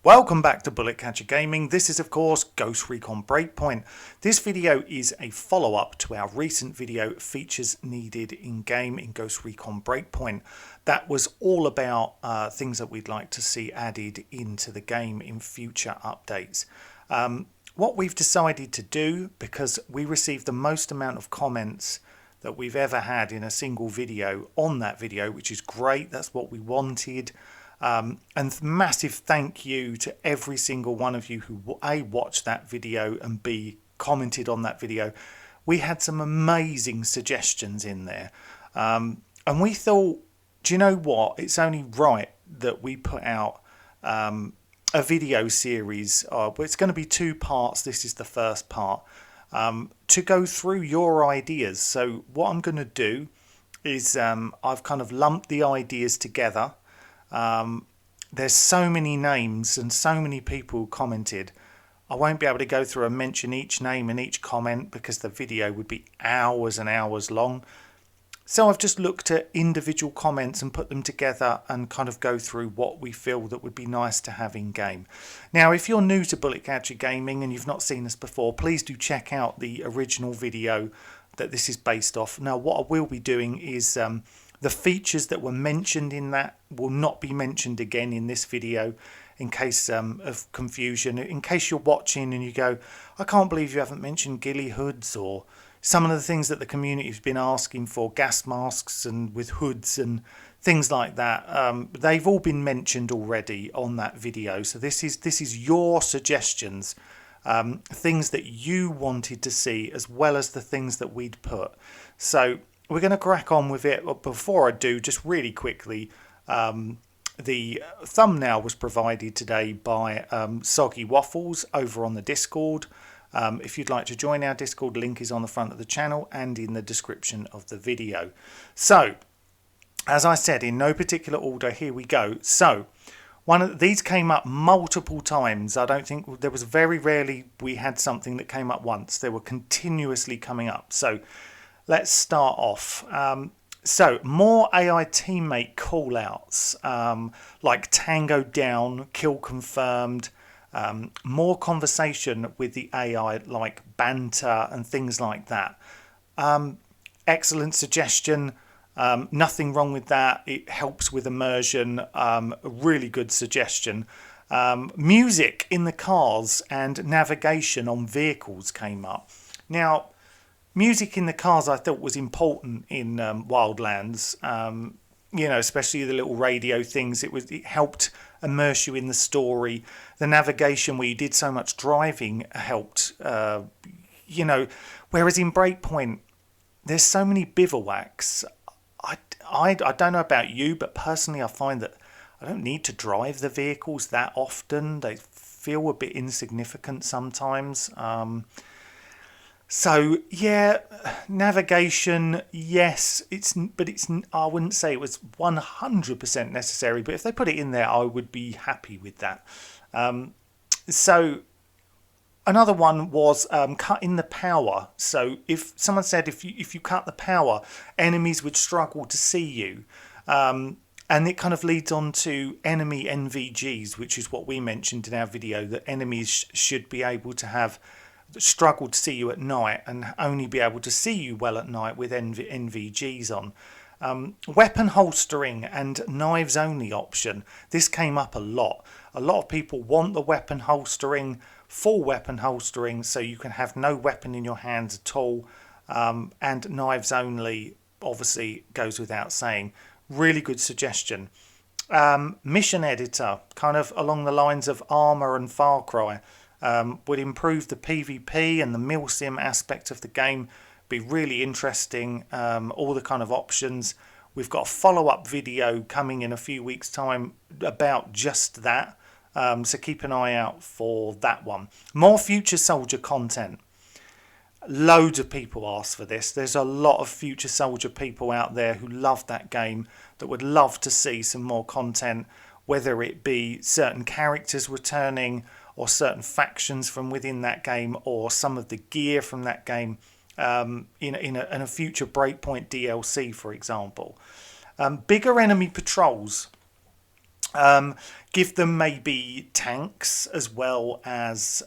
Welcome back to Bullet Catcher Gaming. This is of course Ghost Recon Breakpoint. This video is a follow-up to our recent video, Features Needed in Game in Ghost Recon Breakpoint. That was all about things that we'd like to see added into the game in future updates. What we've decided to do, because we received the most amount of comments that we've ever had in a single video on that video, which is great, that's what we wanted. And massive thank you to every single one of you who A, watched that video and B, commented on that video. We had some amazing suggestions in there, and we thought, do you know what, it's only right that we put out a video series. It's going to be 2 parts. This is the first part, to go through your ideas. So what I'm going to do is I've kind of lumped the ideas together. There's so many names and so many people commented. I won't be able to go through and mention each name and each comment because the video would be hours and hours long. So I've just looked at individual comments and put them together and kind of go through what we feel that would be nice to have in game. Now, if you're new to Bullet Catcher Gaming and you've not seen us before, please do check out the original video that this is based off. Now, what I will be doing is the features that were mentioned in that will not be mentioned again in this video, in case of confusion. In case you're watching and you go, I can't believe you haven't mentioned ghillie hoods, or some of the things that the community has been asking for, gas masks and with hoods and things like that. They've all been mentioned already on that video. So this is your suggestions, things that you wanted to see, as well as the things that we'd put. So we're going to crack on with it. But before I do, just really quickly, the thumbnail was provided today by Soggy Waffles over on the Discord. If you'd like to join our Discord, link is on the front of the channel and in the description of the video. So, as I said, in no particular order, here we go. So, one of these came up multiple times. I don't think there was very rarely we had something that came up once. They were continuously coming up. So, let's start off. So, more AI teammate callouts, like Tango down, kill confirmed, more conversation with the AI, like banter and things like that. Excellent suggestion. Nothing wrong with that. It helps with immersion. A really good suggestion. Music in the cars and navigation on vehicles came up. Now, music in the cars I thought was important in Wildlands, especially the little radio things. It helped immerse you in the story. The navigation, where you did so much driving, helped, whereas in Breakpoint, there's so many bivouacs. I don't know about you, but personally I find that I don't need to drive the vehicles that often. They feel a bit insignificant sometimes. So yeah, navigation, yes, but I wouldn't say it was 100% necessary, but if they put it in there, I would be happy with that. So another one was cutting the power. So if someone said if you cut the power, enemies would struggle to see you. And it kind of leads on to enemy NVGs, which is what we mentioned in our video, that enemies should be able to struggle to see you at night and only be able to see you well at night with NVGs on. Weapon holstering and knives only option. This came up a lot. A lot of people want the weapon holstering, full weapon holstering, so you can have no weapon in your hands at all. And knives only obviously goes without saying. Really good suggestion. Mission editor, kind of along the lines of Armour and Far Cry. Would improve the PvP and the milsim aspect of the game. Be really interesting. All the kind of options. We've got a follow-up video coming in a few weeks' time about just that. So keep an eye out for that one. More Future Soldier content. Loads of people asked for this. There's a lot of Future Soldier people out there who love that game, that would love to see some more content, whether it be certain characters returning, or certain factions from within that game, or some of the gear from that game, in a future Breakpoint DLC, for example. Bigger enemy patrols. Give them maybe tanks as well as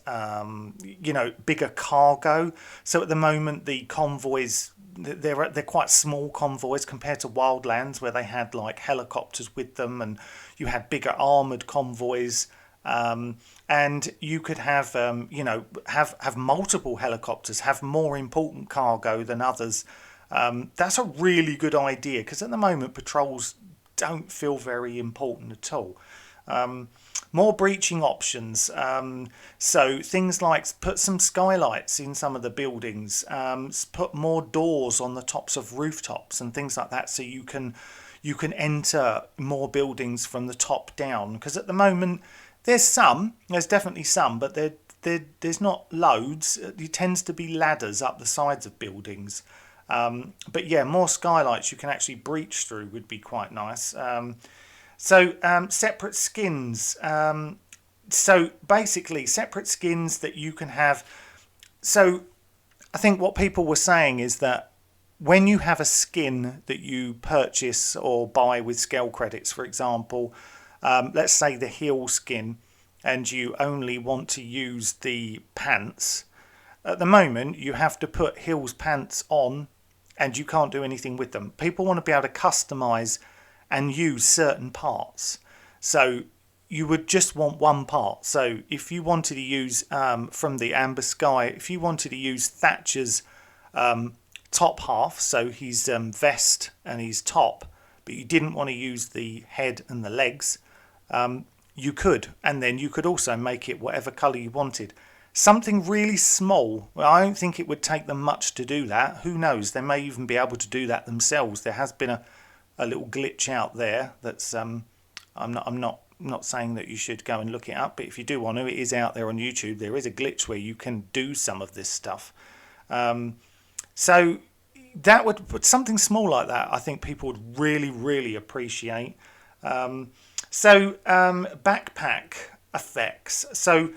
bigger cargo. So at the moment the convoys, they're quite small convoys compared to Wildlands, where they had like helicopters with them, and you had bigger armored convoys. And you could have have multiple helicopters, have more important cargo than others. That's a really good idea, because at the moment patrols don't feel very important at all. More breaching options. So things like put some skylights in some of the buildings, put more doors on the tops of rooftops and things like that, so you can enter more buildings from the top down. Because at the moment there's definitely some, but there's not loads. It tends to be ladders up the sides of buildings. But yeah, more skylights you can actually breach through would be quite nice. Separate skins. So basically, separate skins that you can have. So I think what people were saying is that when you have a skin that you purchase or buy with scale credits, for example, let's say the heel skin, and you only want to use the pants. At the moment, you have to put heels pants on, and you can't do anything with them. People want to be able to customize and use certain parts. So you would just want one part. So if you wanted to use from the Amber Sky, if you wanted to use Thatcher's top half, so his vest and his top, but you didn't want to use the head and the legs, you could. And then you could also make it whatever colour you wanted. Something really small. Well, I don't think it would take them much to do that. Who knows? They may even be able to do that themselves. There has been a little glitch out there that's I'm not saying that you should go and look it up, but if you do want to, it is out there on YouTube. There is a glitch where you can do some of this stuff. So that would put something small like that, I think people would really appreciate. Backpack effects. So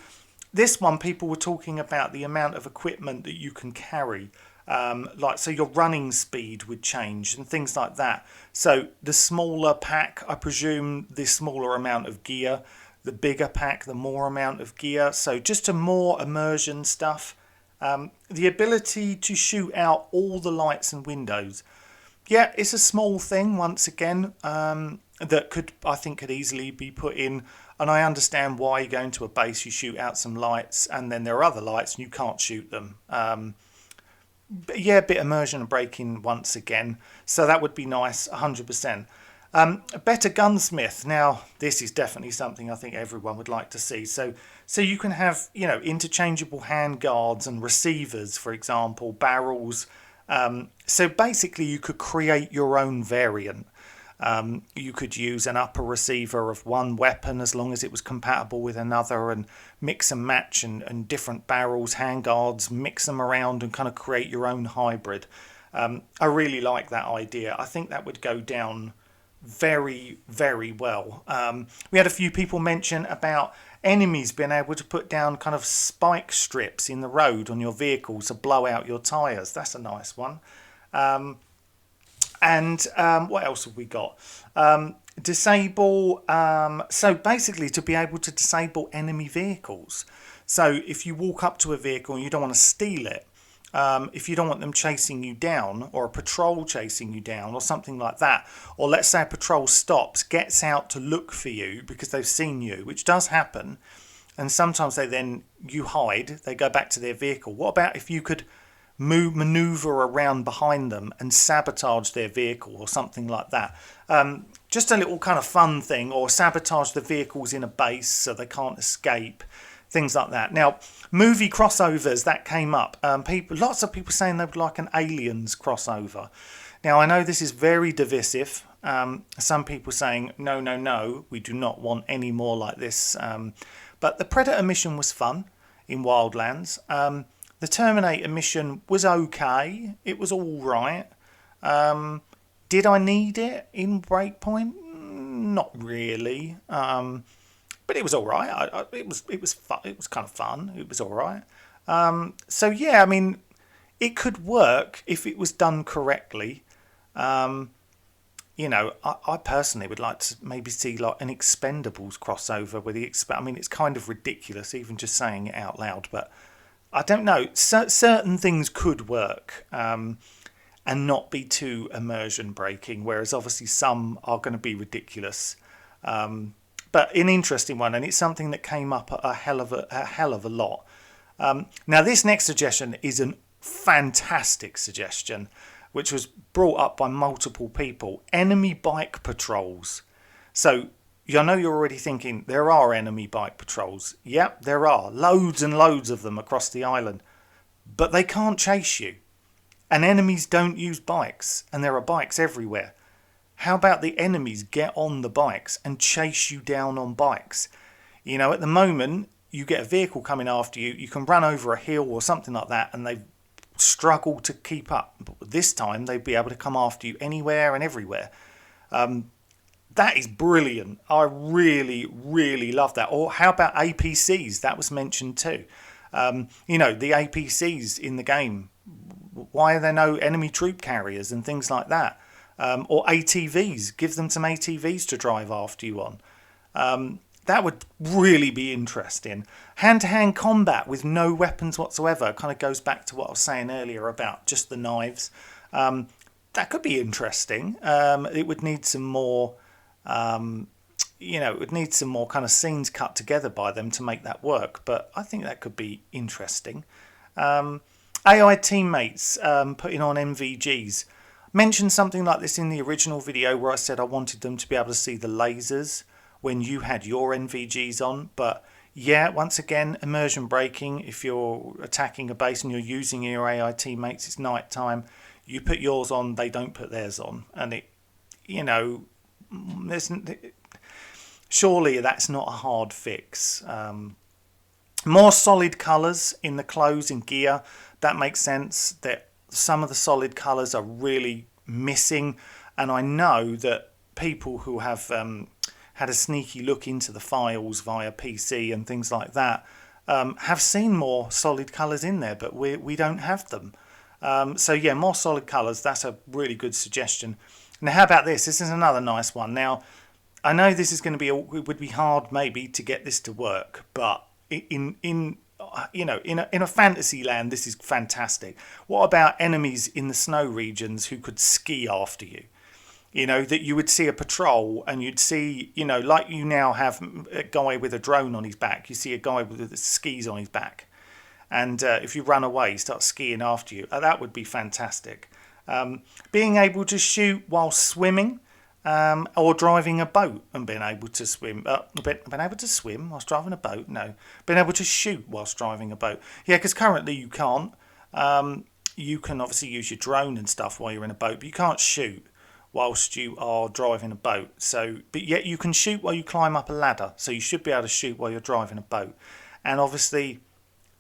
this one, people were talking about the amount of equipment that you can carry. So your running speed would change and things like that. So the smaller pack, I presume the smaller amount of gear. The bigger pack, the more amount of gear. So just a more immersion stuff. The ability to shoot out all the lights and windows. Yeah, it's a small thing, once again, that I think could easily be put in. And I understand why you go into a base, you shoot out some lights, and then there are other lights and you can't shoot them. But yeah, a bit immersion and breaking once again. So that would be nice, 100%. A better gunsmith. Now, this is definitely something I think everyone would like to see. So you can have, interchangeable handguards and receivers, for example, barrels. So basically you could create your own variant. You could use an upper receiver of one weapon as long as it was compatible with another, and mix and match and different barrels, handguards, mix them around and kind of create your own hybrid. I really like that idea. I think that would go down very well. We had a few people mention about enemies being able to put down kind of spike strips in the road on your vehicle to blow out your tyres. That's a nice one. What else have we got? Disable. So basically, to be able to disable enemy vehicles. So if you walk up to a vehicle and you don't want to steal it, if you don't want them chasing you down, or a patrol chasing you down, or something like that, or let's say a patrol stops, gets out to look for you because they've seen you, which does happen, and sometimes you hide, they go back to their vehicle. What about if you could maneuver around behind them and sabotage their vehicle or something like that? Just a little kind of fun thing, or sabotage the vehicles in a base so they can't escape, things like that. Now, movie crossovers, that came up. Lots of people saying they would like an Aliens crossover. Now, I know this is very divisive. Some people saying no, we do not want any more like this. But the Predator mission was fun in Wildlands. The Terminator mission was okay. It was all right. Did I need it in Breakpoint? Not really. But it was all right. It was fun. It was kind of fun. It was all right. So yeah, I mean, it could work if it was done correctly. you know, I personally would like to maybe see like an Expendables crossover with the I mean, it's kind of ridiculous even just saying it out loud, but I don't know. Certain things could work and not be too immersion breaking, whereas obviously some are going to be ridiculous. But an interesting one, and it's something that came up a hell of a lot. Now, this next suggestion is a fantastic suggestion, which was brought up by multiple people. Enemy bike patrols. So, I know you're already thinking, there are enemy bike patrols. Yep, there are. Loads and loads of them across the island. But they can't chase you. And enemies don't use bikes. And there are bikes everywhere. How about the enemies get on the bikes and chase you down on bikes? You know, at the moment, you get a vehicle coming after you. You can run over a hill or something like that, and they struggle to keep up. But this time, they'd be able to come after you anywhere and everywhere. That is brilliant. I really, really love that. Or how about APCs? That was mentioned too. You know, the APCs in the game. Why are there no enemy troop carriers and things like that? Or ATVs. Give them some ATVs to drive after you on. That would really be interesting. Hand-to-hand combat with no weapons whatsoever. Kind of goes back to what I was saying earlier about just the knives. That could be interesting. It would need some more... you know, it would need some more kind of scenes cut together by them to make that work, but I think that could be interesting. AI teammates putting on MVGs. Mentioned something like this in the original video where I said I wanted them to be able to see the lasers when you had your NVGs on, but yeah, once again, immersion breaking. If you're attacking a base and you're using your AI teammates, it's night time, you put yours on, they don't put theirs on, and it, you know, surely that's not a hard fix. More solid colours in the clothes and gear, that makes sense. That some of the solid colours are really missing, and I know that people who have had a sneaky look into the files via PC and things like that have seen more solid colours in there, but we don't have them. So yeah, more solid colours, that's a really good suggestion. Now, how about this? This is another nice one. Now, I know this is going to be it would be hard maybe to get this to work, but in you know, in a fantasy land, this is fantastic. What about enemies in the snow regions who could ski after you? You know, that you would see a patrol and you'd see, you know, like you now have a guy with a drone on his back. You see a guy with the skis on his back. And if you run away, he starts skiing after you. That would be fantastic. Being able to shoot while swimming or driving a boat and being able to swim. Being able to swim whilst driving a boat? No. Being able to shoot whilst driving a boat. Yeah, because currently you can't. You can obviously use your drone and stuff while you're in a boat, but you can't shoot whilst you are driving a boat. So, but yet you can shoot while you climb up a ladder. So you should be able to shoot while you're driving a boat. And obviously,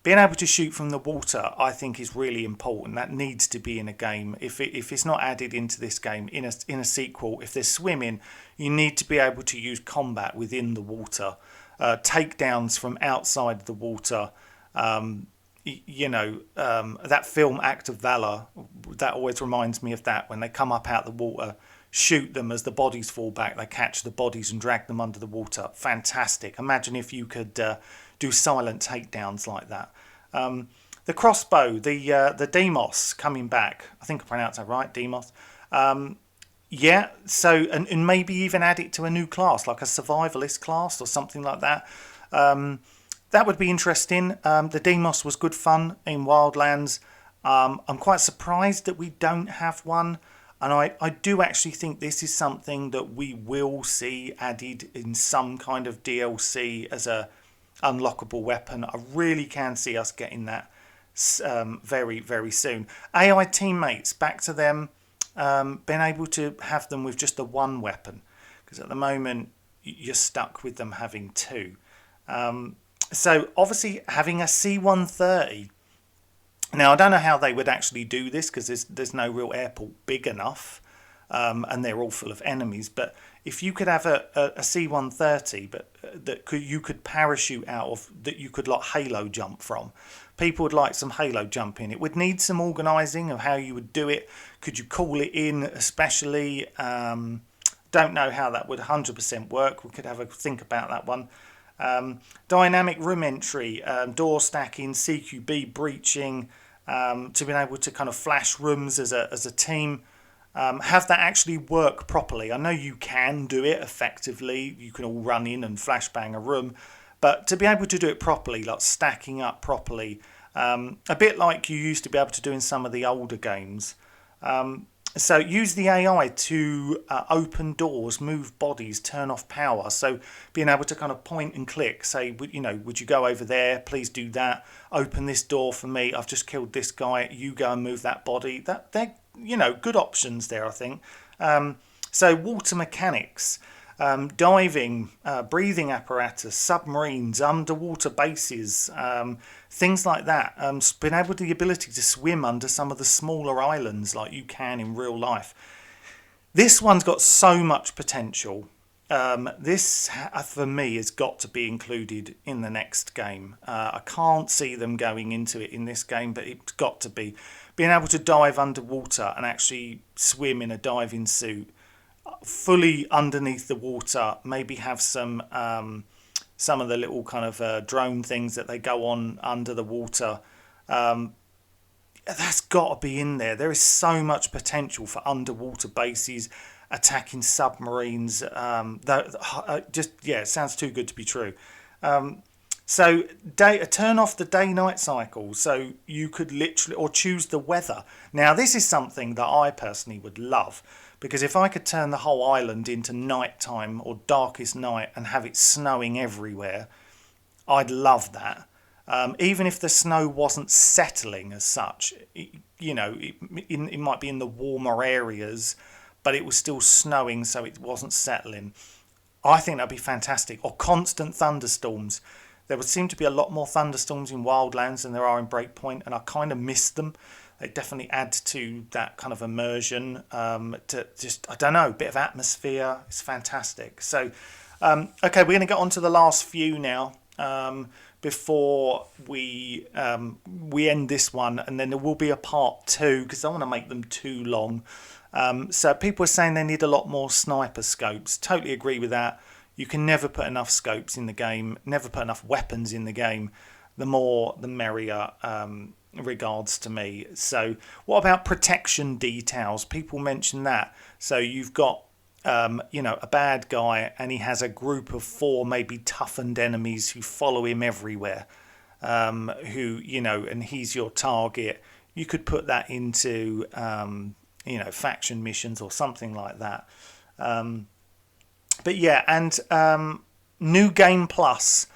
being able to shoot from the water, I think, is really important. That needs to be in a game. If it's not added into this game, in a sequel, if there's swimming, you need to be able to use combat within the water. Takedowns from outside the water. You know, that film Act of Valor, that always reminds me of that. When they come up out the water, shoot them as the bodies fall back. They catch the bodies and drag them under the water. Fantastic. Imagine if you could do silent takedowns like that. The crossbow, the Demos coming back. I think I pronounced that right, Demos. Yeah, so, and maybe even add it to a new class, like a survivalist class or something like that. That would be interesting. The Demos was good fun in Wildlands. I'm quite surprised that we don't have one. And I do actually think this is something that we will see added in some kind of DLC as a unlockable weapon. I really can see us getting that very, very soon. AI teammates, back to them. Being able to have them with just the one weapon. Because at the moment, you're stuck with them having two. So obviously having a C-130. Now, I don't know how they would actually do this because there's no real airport big enough and they're all full of enemies. But if you could have a C-130 but that you could parachute out of, that you could like halo jump from, People would like some halo jumping. It would need some organising of how you would do it. Could you call it in especially? Don't know how that would 100% work. We could have a think about that one. Dynamic room entry, door stacking, CQB breaching, to be able to kind of flash rooms as a team. Have that actually work properly. I know you can do it effectively. You can all run in and flashbang a room. But to be able to do it properly, like stacking up properly, a bit like you used to be able to do in some of the older games. So use the AI to open doors, move bodies, turn off power. So being able to kind of point and click, say, would you go over there? Please do that. Open this door for me. I've just killed this guy. You go and move that body. They're good options there, I think. So water mechanics. Diving, breathing apparatus, submarines, underwater bases, things like that. Being able to the ability to swim under some of the smaller islands like you can in real life. This one's got so much potential. This, for me, has got to be included in the next game. I can't see them going into it in this game, but it's got to be. Being able to dive underwater and actually swim in a diving suit, fully underneath the water, maybe have some of the little kind of drone things that they go on under the water. That's got to be in there. There is so much potential for underwater bases, attacking submarines. It sounds too good to be true. So turn off the day-night cycle, so you could literally, or choose the weather. Now this is something that I personally would love, because if I could turn the whole island into nighttime or darkest night and have it snowing everywhere, I'd love that. Even if the snow wasn't settling as such, it might be in the warmer areas, but it was still snowing, so it wasn't settling. I think that'd be fantastic. Or constant thunderstorms. There would seem to be a lot more thunderstorms in Wildlands than there are in Breakpoint, and I kind of miss them. They definitely add to that kind of immersion, to just, I don't know, a bit of atmosphere. It's fantastic. So, okay, we're going to get on to the last few now, before we end this one, and then there will be a part 2, because I want to make them too long. So people are saying they need a lot more sniper scopes. Totally agree with that. You can never put enough scopes in the game, never put enough weapons in the game. The more, the merrier, regards to me. So what about protection details? People mention that. So you've got, a bad guy, and he has a group of 4 maybe toughened enemies who follow him everywhere, and he's your target. You could put that into, faction missions or something like that. But yeah, and New Game Plus.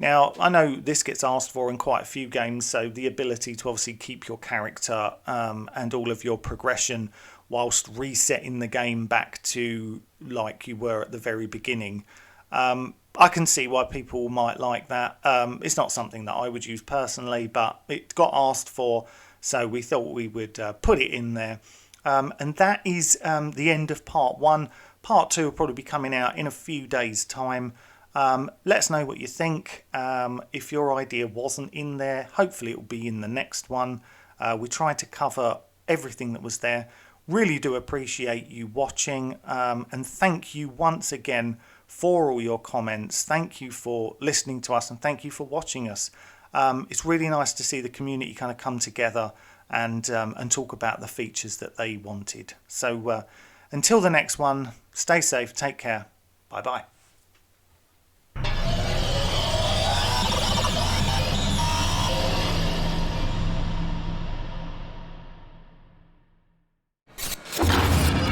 Now, I know this gets asked for in quite a few games, so the ability to obviously keep your character and all of your progression whilst resetting the game back to like you were at the very beginning. I can see why people might like that. It's not something that I would use personally, but it got asked for, so we thought we would put it in there. And that is the end of part 1. Part 2 will probably be coming out in a few days' time. Let us know what you think. If your idea wasn't in there, hopefully it will be in the next one. We tried to cover everything that was there. Really do appreciate you watching, and thank you once again for all your comments. Thank you for listening to us, and thank you for watching us. It's really nice to see the community kind of come together and talk about the features that they wanted. So until the next one, stay safe, take care, bye bye.